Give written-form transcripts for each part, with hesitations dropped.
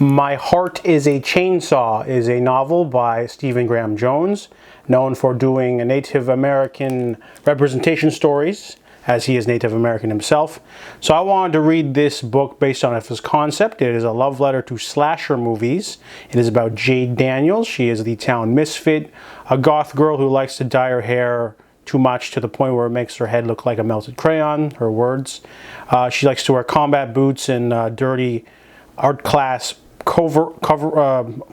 My Heart is a Chainsaw is a novel by Stephen Graham Jones, known for doing Native American representation stories, as he is Native American himself. So I wanted to read this book based on his concept. It is a love letter to slasher movies. It is about Jade Daniels. She is the town misfit, a goth girl who likes to dye her hair too much to the point where it makes her head look like a melted crayon, her words. She likes to wear combat boots and dirty art class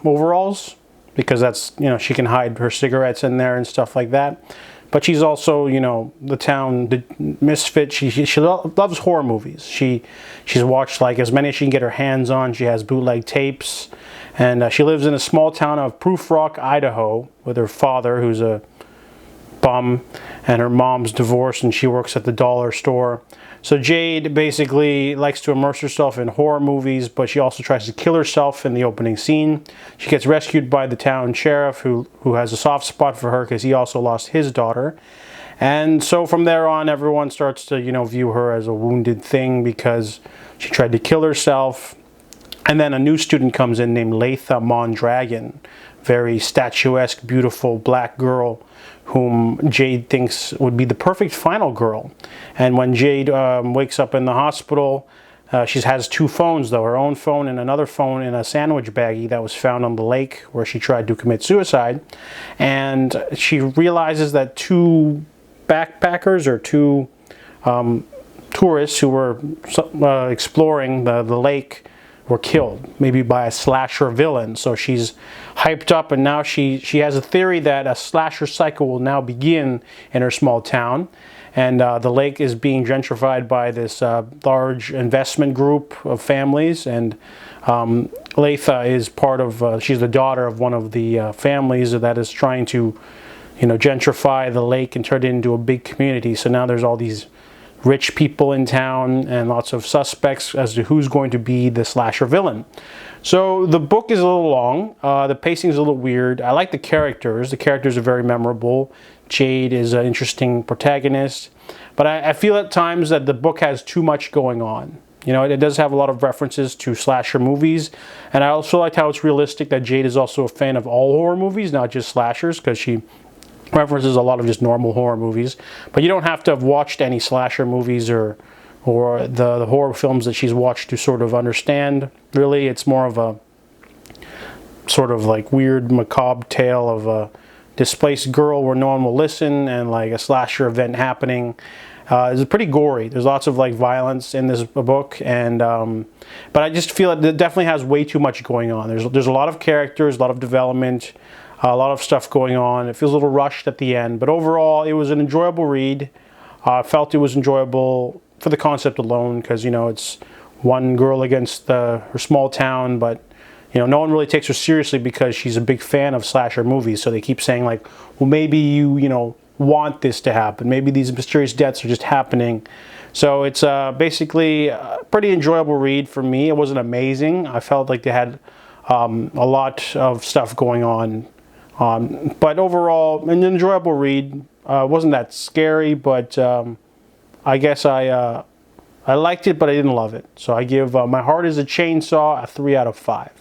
overalls, because that's, she can hide her cigarettes in there and stuff like that. But she's also, the misfit. She loves horror movies. She's watched like as many as she can get her hands on. She has bootleg tapes, and she lives in a small town of Proofrock, Idaho, with her father, who's a bum, and her mom's divorced, and she works at the dollar store. So Jade basically likes to immerse herself in horror movies, but she also tries to kill herself in the opening scene. She gets rescued by the town sheriff, who has a soft spot for her because he also lost his daughter. And so from there on, everyone starts to, view her as a wounded thing because she tried to kill herself. And then a new student comes in named Latha Mondragon, very statuesque, beautiful black girl whom Jade thinks would be the perfect final girl. And when Jade wakes up in the hospital, she has two phones though, her own phone and another phone in a sandwich baggie that was found on the lake where she tried to commit suicide. And she realizes that two backpackers or two tourists who were exploring the lake were killed, maybe by a slasher villain. So she's hyped up, and now she has a theory that a slasher cycle will now begin in her small town. And the lake is being gentrified by this large investment group of families, and Latha is part of, she's the daughter of one of the families that is trying to, gentrify the lake and turn it into a big community. So now there's all these rich people in town and lots of suspects as to who's going to be the slasher villain. So the book is a little long. The pacing is a little weird. I like the characters. The characters are very memorable. Jade is an interesting protagonist. But I feel at times that the book has too much going on. It does have a lot of references to slasher movies. And I also like how it's realistic that Jade is also a fan of all horror movies, not just slashers, because she references a lot of just normal horror movies. But you don't have to have watched any slasher movies or the horror films that she's watched to sort of understand. Really, it's more of a sort of like weird macabre tale of a displaced girl where no one will listen, and like a slasher event happening. It's pretty gory. There's lots of like violence in this book, and but I just feel it definitely has way too much going on. There's a lot of characters, a lot of development, a lot of stuff going on. It feels a little rushed at the end, but overall it was an enjoyable read. I felt it was enjoyable for the concept alone, because it's one girl against her small town, but no one really takes her seriously because she's a big fan of slasher movies. So they keep saying like, well, maybe you want this to happen. Maybe these mysterious deaths are just happening. So it's basically a pretty enjoyable read for me. It wasn't amazing. I felt like they had a lot of stuff going on. But overall, an enjoyable read. Wasn't that scary, but I guess I liked it, but I didn't love it. So I give My Heart is a Chainsaw a 3 out of 5.